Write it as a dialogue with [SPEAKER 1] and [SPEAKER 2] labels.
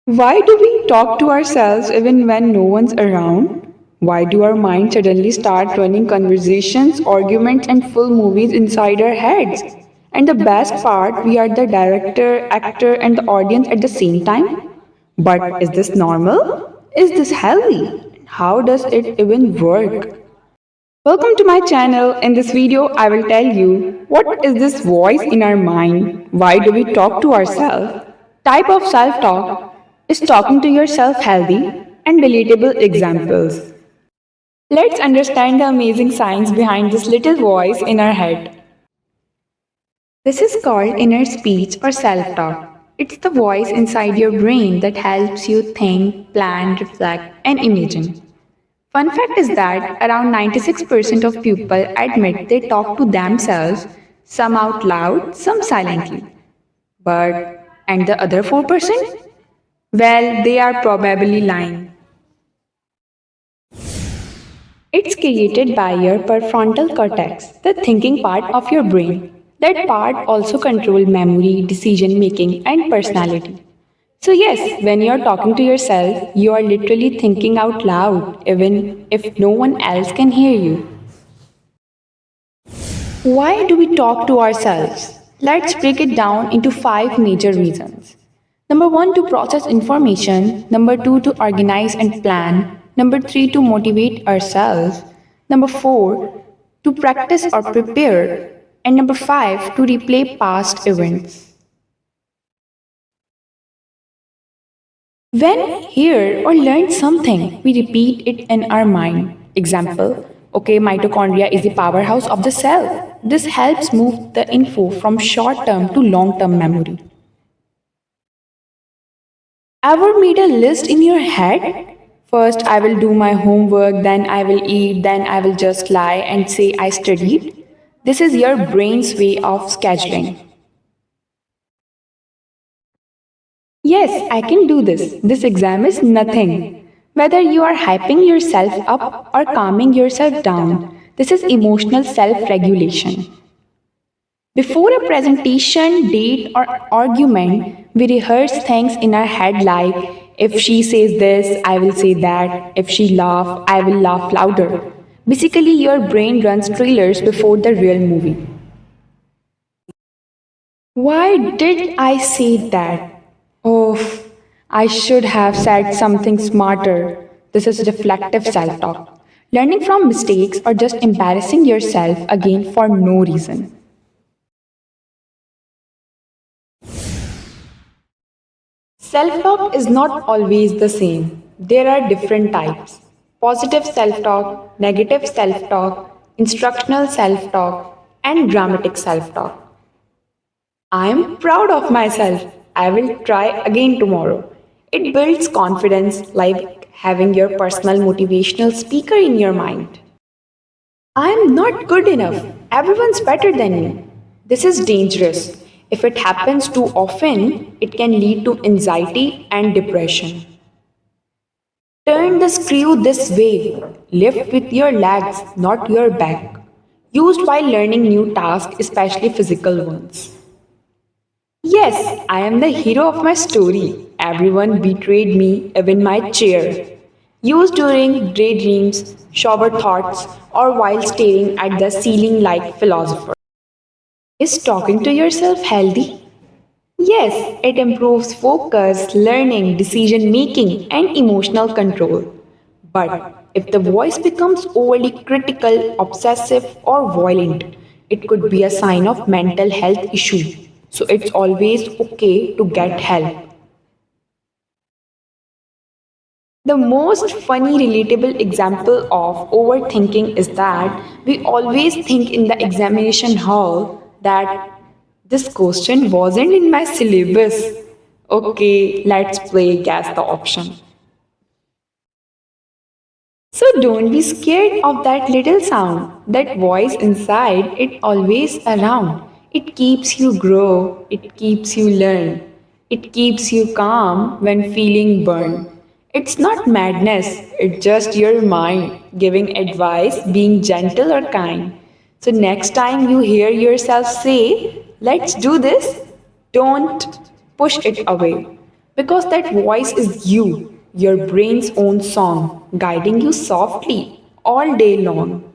[SPEAKER 1] Why do we talk to ourselves even when no one's around? Why do our minds suddenly start running conversations, arguments, and full movies inside our heads? And the best part, we are the director, actor, and the audience at the same time. But is this normal? Is this healthy? How does it even work? Welcome to my channel. In this video, I will tell you what is this voice in our mind? Why do we talk to ourselves? Type of self-talk. Is talking to yourself healthy? And relatable examples. Let's understand the amazing science behind this little voice in our head. This is called inner speech or self-talk. It's the voice inside your brain that helps you think, plan, reflect, and imagine. Fun fact is that around 96% of people admit they talk to themselves, some out loud, some silently. But, and the other 4%? Well, they are probably lying. It's created by your prefrontal cortex, the thinking part of your brain. That part also controls memory, decision making, and personality. So, yes, when you're talking to yourself, you are literally thinking out loud, even if no one else can hear you. Why do we talk to ourselves? Let's break it down into five major reasons. Number one, to process information. Number two, to organize and plan. Number three, to motivate ourselves. Number four, to practice or prepare. And number five, to replay past events. When we hear or learn something, we repeat it in our mind. Example, okay, mitochondria is the powerhouse of the cell. This helps move the info from short term to long term memory. Ever made a list in your head? First, I will do my homework, then I will eat, then I will just lie and say I studied. This is your brain's way of scheduling. Yes, I can do this. This exam is nothing. Whether you are hyping yourself up or calming yourself down, this is emotional self regulation. Before a presentation, date, or argument, we rehearse things in our head like if she says this, I will say that. If she laughs, I will laugh louder. Basically, your brain runs trailers before the real movie. Why did I say that? Oh, I should have said something smarter. This is reflective self talk. Learning from mistakes or just embarrassing yourself again for no reason. Self talk is not always the same. There are different types: positive self talk, negative self talk, instructional self talk, and dramatic self talk. I am proud of myself. I will try again tomorrow. It builds confidence like having your personal motivational speaker in your mind. I am not good enough. Everyone's better than me. This is dangerous. If it happens too often, it can lead to anxiety and depression. Turn the screw this way. Lift with your legs, not your back. Used while learning new tasks, especially physical ones. Yes, I am the hero of my story. Everyone betrayed me, even my chair. Used during daydreams, shower thoughts, or while staring at the ceiling like philosopher. Is talking to yourself healthy? Yes, it improves focus, learning, decision making, and emotional control. But if the voice becomes overly critical, obsessive, or violent, it could be a sign of mental health issue. So it's always okay to get help. The most funny, relatable example of overthinking is that we always think in the examination hall that this question wasn't in my syllabus. Okay, let's play guess the option. So don't be scared of that little sound, that voice inside, it always around. It keeps you grow, it keeps you learn, it keeps you calm when feeling burned. It's not madness, it's just your mind giving advice, being gentle or kind. So next time you hear yourself say, let's do this, don't push it away. Because that voice is you, your brain's own song, guiding you softly all day long.